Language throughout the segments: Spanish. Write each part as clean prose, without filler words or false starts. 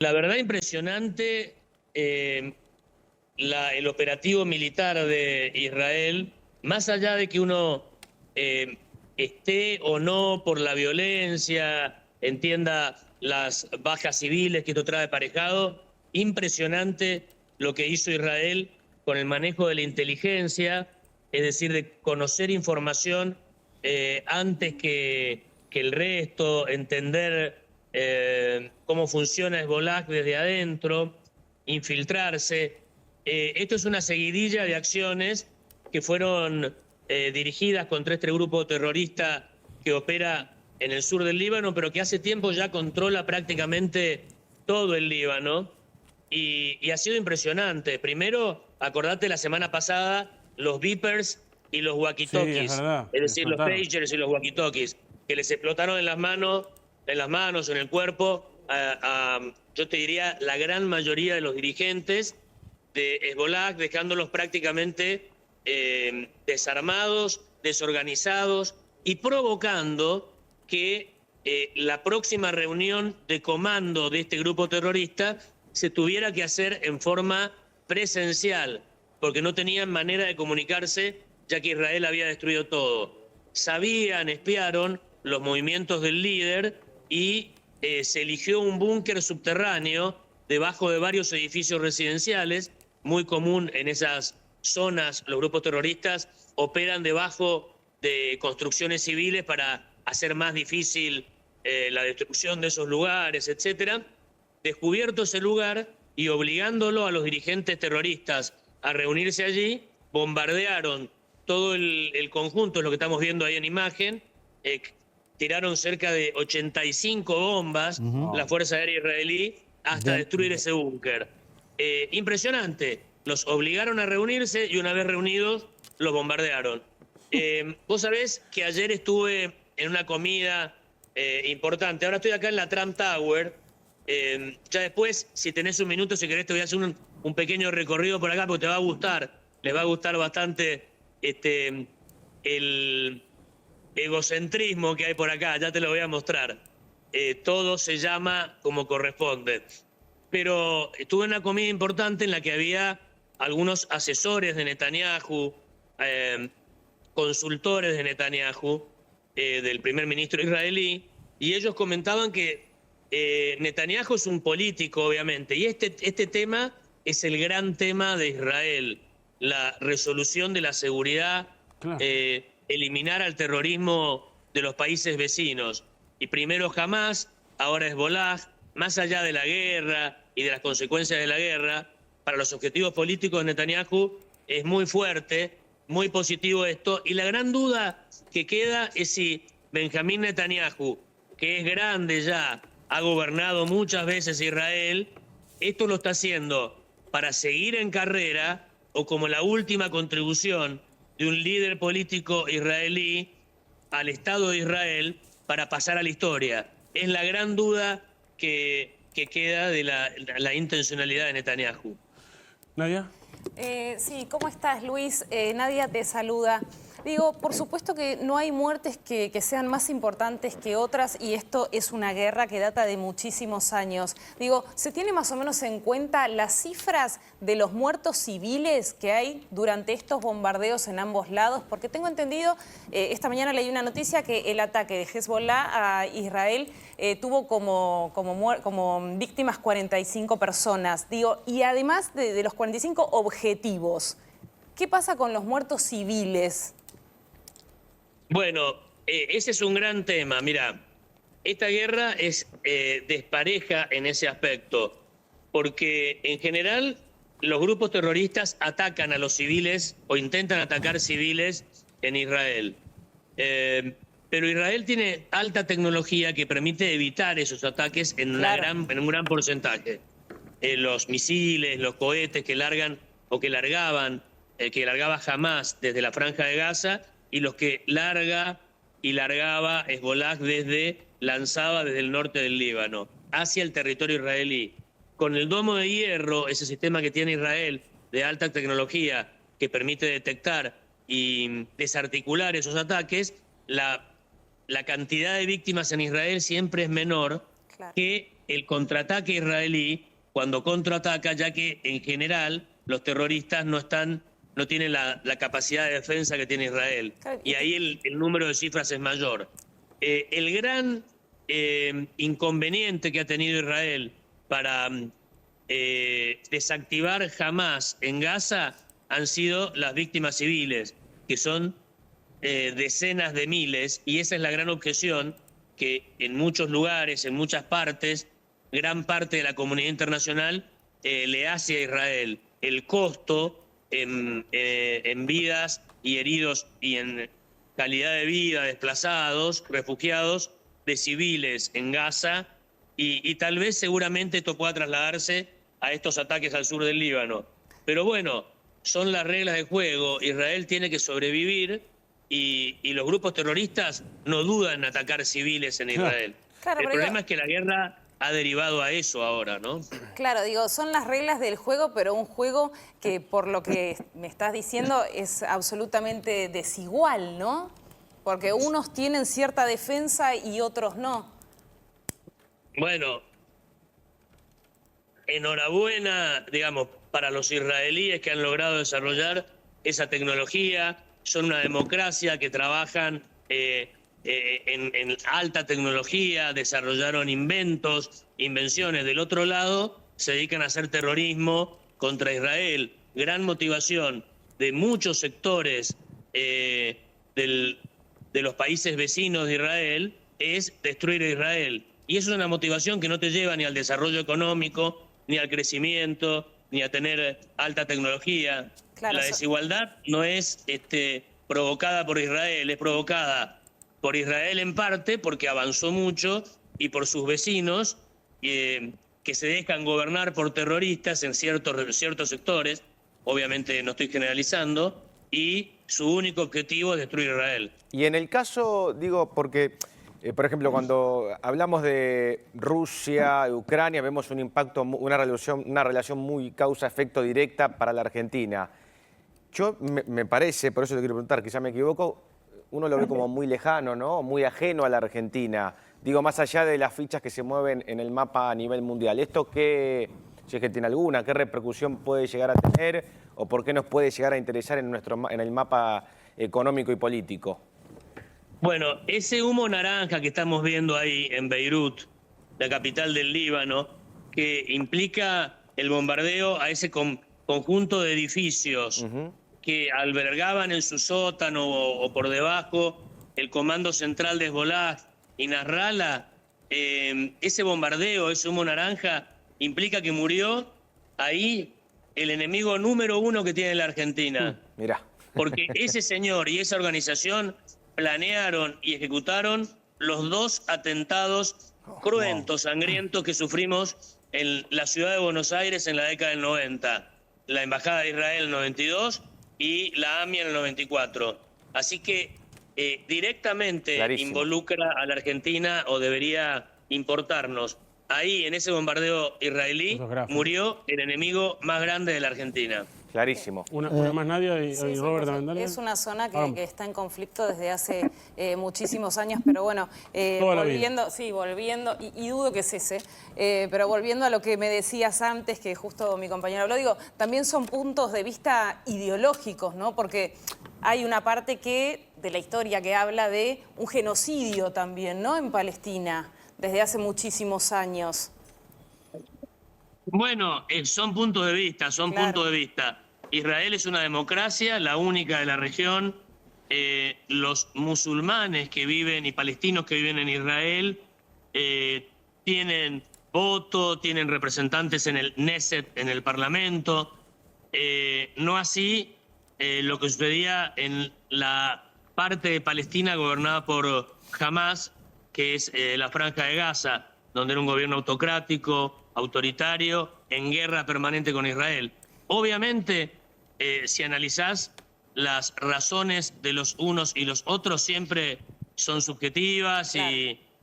La verdad impresionante el operativo militar de Israel, más allá de que uno esté o no por la violencia, entienda las bajas civiles que esto trae aparejado, impresionante lo que hizo Israel con el manejo de la inteligencia, es decir, de conocer información antes que el resto, entender cómo funciona Hezbollah desde adentro, infiltrarse. Esto es una seguidilla de acciones que fueron dirigidas contra este grupo terrorista que opera en el sur del Líbano, pero que hace tiempo ya controla prácticamente todo el Líbano. Y ha sido impresionante. Primero, acordate la semana pasada, los beepers y los Sí, es walkie-talkies, verdad, es decir, los explotaron. pagers y los walkie-talkies, que les explotaron en las manos, en el cuerpo, yo te diría, la gran mayoría de los dirigentes de Hezbollah, dejándolos prácticamente desarmados, desorganizados y provocando que la próxima reunión de comando de este grupo terrorista se tuviera que hacer en forma presencial, porque no tenían manera de comunicarse, ya que Israel había destruido todo. Sabían, espiaron los movimientos del líder y se eligió un búnker subterráneo debajo de varios edificios residenciales, muy común en esas zonas. Los grupos terroristas operan debajo de construcciones civiles para hacer más difícil la destrucción de esos lugares, etcétera. Descubierto ese lugar y obligándolo a los dirigentes terroristas a reunirse allí, bombardearon todo el conjunto, lo que estamos viendo ahí en imagen, tiraron cerca de 85 bombas, la Fuerza Aérea Israelí, hasta destruir ese búnker. Impresionante, los obligaron a reunirse y una vez reunidos, los bombardearon. Vos sabés que ayer estuve en una comida importante, ahora estoy acá en la Trump Tower. Ya después, si tenés un minuto, si querés, te voy a hacer un pequeño recorrido por acá porque te va a gustar. Les va a gustar bastante el egocentrismo que hay por acá. Ya te lo voy a mostrar. Todo se llama como corresponde. Pero estuve en una comida importante en la que había algunos asesores de Netanyahu, consultores de Netanyahu, del primer ministro israelí, y ellos comentaban que Netanyahu es un político, obviamente, y este tema es el gran tema de Israel, la resolución de la seguridad, Claro. eliminar al terrorismo de los países vecinos. Y primero Hamás, ahora Hezbollah, más allá de la guerra y de las consecuencias de la guerra, para los objetivos políticos de Netanyahu es muy fuerte, muy positivo esto. Y la gran duda que queda es si Benjamín Netanyahu, que es grande ya, ha gobernado muchas veces Israel, esto lo está haciendo para seguir en carrera o como la última contribución de un líder político israelí al Estado de Israel para pasar a la historia. Es la gran duda que queda de la intencionalidad de Netanyahu. Nadia. Sí, ¿cómo estás, Luis? Nadia te saluda. Digo, por supuesto que no hay muertes que sean más importantes que otras y esto es una guerra que data de muchísimos años. Digo, ¿se tiene más o menos en cuenta las cifras de los muertos civiles que hay durante estos bombardeos en ambos lados? Porque tengo entendido, esta mañana leí una noticia que el ataque de Hezbollah a Israel tuvo como víctimas 45 personas. Digo, y además de los 45 objetivos, ¿qué pasa con los muertos civiles? Bueno, ese es un gran tema. Mira, esta guerra es despareja en ese aspecto, porque en general los grupos terroristas atacan a los civiles o intentan atacar civiles en Israel. Pero Israel tiene alta tecnología que permite evitar esos ataques en un gran porcentaje. Los misiles, los cohetes que largan o que largaba Hamás desde la Franja de Gaza y los que largaba Hezbollah lanzaba desde el norte del Líbano hacia el territorio israelí. Con el domo de hierro, ese sistema que tiene Israel de alta tecnología que permite detectar y desarticular esos ataques, la cantidad de víctimas en Israel siempre es menor que el contraataque israelí cuando contraataca, ya que en general los terroristas no tienen la capacidad de defensa que tiene Israel. Y ahí el número de cifras es mayor. El gran inconveniente que ha tenido Israel para desactivar Hamás en Gaza han sido las víctimas civiles, que son decenas de miles, y esa es la gran objeción que en muchos lugares, en muchas partes, gran parte de la comunidad internacional le hace a Israel. El costo en vidas y heridos y en calidad de vida, desplazados, refugiados, de civiles en Gaza, y tal vez seguramente esto pueda trasladarse a estos ataques al sur del Líbano. Pero bueno, son las reglas de juego. Israel tiene que sobrevivir y los grupos terroristas no dudan en atacar civiles en Israel. Claro, el problema es que la guerra ha derivado a eso ahora, ¿no? Claro, digo, son las reglas del juego, pero un juego que, por lo que me estás diciendo, es absolutamente desigual, ¿no? Porque unos tienen cierta defensa y otros no. Bueno, enhorabuena, digamos, para los israelíes que han logrado desarrollar esa tecnología. Son una democracia que trabajan en alta tecnología, desarrollaron invenciones. Del otro lado, se dedican a hacer terrorismo contra Israel. Gran motivación de muchos sectores de los países vecinos de Israel es destruir a Israel. Y eso es una motivación que no te lleva ni al desarrollo económico, ni al crecimiento, ni a tener alta tecnología. Claro, la desigualdad no es provocada por Israel, es provocada por Israel en parte porque avanzó mucho y por sus vecinos que se dejan gobernar por terroristas en ciertos sectores, obviamente no estoy generalizando, y su único objetivo es destruir Israel. Y en el caso, digo, porque, por ejemplo, cuando hablamos de Rusia, Ucrania, vemos un impacto, una relación muy causa-efecto directa para la Argentina. Yo me parece, por eso te quiero preguntar, quizá me equivoco, uno lo ve como muy lejano, ¿no? Muy ajeno a la Argentina. Digo, más allá de las fichas que se mueven en el mapa a nivel mundial. ¿Esto qué, si es que tiene alguna, qué repercusión puede llegar a tener o por qué nos puede llegar a interesar en el mapa económico y político? Bueno, ese humo naranja que estamos viendo ahí en Beirut, la capital del Líbano, que implica el bombardeo a ese conjunto de edificios que albergaban en su sótano o por debajo el Comando Central de Hezbollah y Nasrallah, ese bombardeo, ese humo naranja, implica que murió ahí el enemigo número uno que tiene la Argentina. Mirá. Porque ese señor y esa organización planearon y ejecutaron los dos atentados cruentos, sangrientos que sufrimos en la ciudad de Buenos Aires en la década del 90. La Embajada de Israel en el 92 y la AMIA en el 94. Así que directamente involucra a la Argentina o debería importarnos. Ahí, en ese bombardeo israelí, murió el enemigo más grande de la Argentina. Clarísimo. Una más Nadia y Robert también, dale. Es una zona que está en conflicto desde hace muchísimos años, pero bueno, volviendo, y dudo que cese, pero volviendo a lo que me decías antes, que justo mi compañero habló, digo, también son puntos de vista ideológicos, ¿no? Porque hay una parte de la historia que habla de un genocidio también, ¿no? En Palestina, desde hace muchísimos años. Bueno, son puntos de vista, puntos de vista. Israel es una democracia, la única de la región. Los musulmanes que viven y palestinos que viven en Israel tienen voto, tienen representantes en el Knesset, en el Parlamento. No así lo que sucedía en la parte de Palestina gobernada por Hamás, que es la Franja de Gaza, donde era un gobierno autocrático, autoritario, en guerra permanente con Israel. Obviamente, si analizás las razones de los unos y los otros, siempre son subjetivas, claro.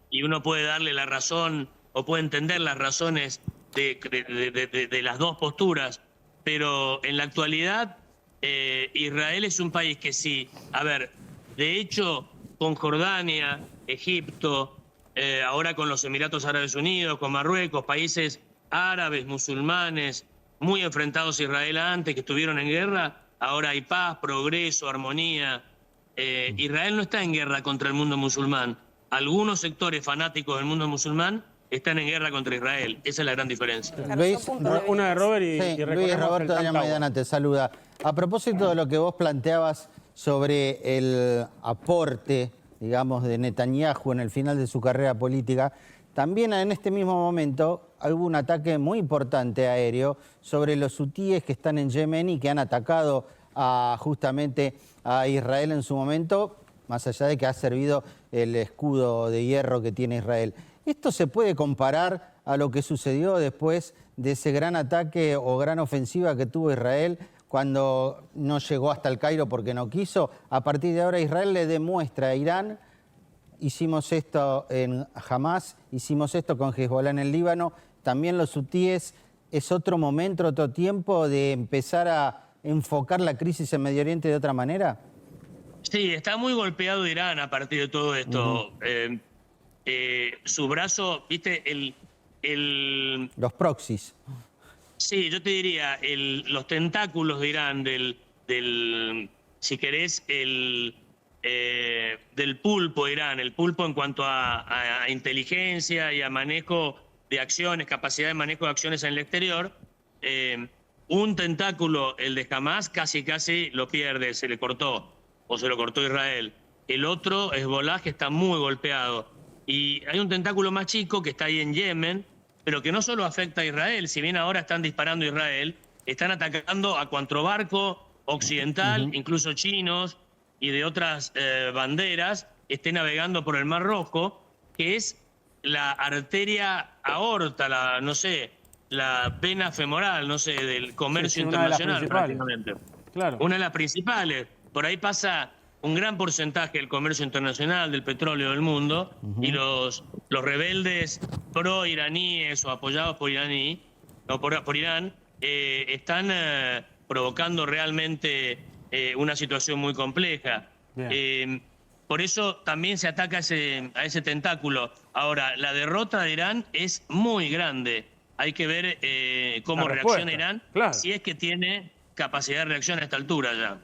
y uno puede darle la razón o puede entender las razones de las dos posturas, pero en la actualidad Israel es un país que sí, de hecho, con Jordania, Egipto, ahora con los Emiratos Árabes Unidos, con Marruecos, países árabes, musulmanes, muy enfrentados a Israel antes, que estuvieron en guerra, ahora hay paz, progreso, armonía. Israel no está en guerra contra el mundo musulmán. Algunos sectores fanáticos del mundo musulmán están en guerra contra Israel. Esa es la gran diferencia. Luis, Una de Robert sí, y Luis recordemos Roberto el de Rancagua. Maidana te saluda. A propósito de lo que vos planteabas sobre el aporte, digamos, de Netanyahu en el final de su carrera política, también en este mismo momento hubo un ataque muy importante aéreo sobre los hutíes que están en Yemen y que han atacado justamente a Israel en su momento, más allá de que ha servido el escudo de hierro que tiene Israel. ¿Esto se puede comparar a lo que sucedió después de ese gran ataque o gran ofensiva que tuvo Israel cuando no llegó hasta el Cairo porque no quiso? A partir de ahora Israel le demuestra a Irán: hicimos esto en Hamas, hicimos esto con Hezbollah en el Líbano, también los hutíes. ¿Es otro momento, otro tiempo de empezar a enfocar la crisis en Medio Oriente de otra manera? Sí, está muy golpeado Irán a partir de todo esto. Su brazo, viste, Los proxies. sí, yo te diría, los tentáculos de Irán, si querés, del pulpo de Irán, el pulpo en cuanto a inteligencia y a manejo de acciones, capacidad de manejo de acciones en el exterior. Un tentáculo, el de Hamas, casi lo pierde, se le cortó, o se lo cortó Israel. El otro, Hezbollah, que está muy golpeado. Y hay un tentáculo más chico que está ahí en Yemen, pero que no solo afecta a Israel, si bien ahora están disparando a Israel, están atacando a cuanto barco occidental, incluso chinos y de otras banderas, esté navegando por el Mar Rojo, que es la arteria aorta, la vena femoral, del comercio Sí, una de las internacional, principales. prácticamente. Claro. Una de las principales. Por ahí pasa un gran porcentaje del comercio internacional, del petróleo del mundo, y los rebeldes pro-iraníes o apoyados por por Irán, están provocando realmente una situación muy compleja. Por eso también se ataca a ese tentáculo. Ahora, la derrota de Irán es muy grande. Hay que ver cómo La reacciona respuesta, Irán, claro. si es que tiene capacidad de reacción a esta altura ya.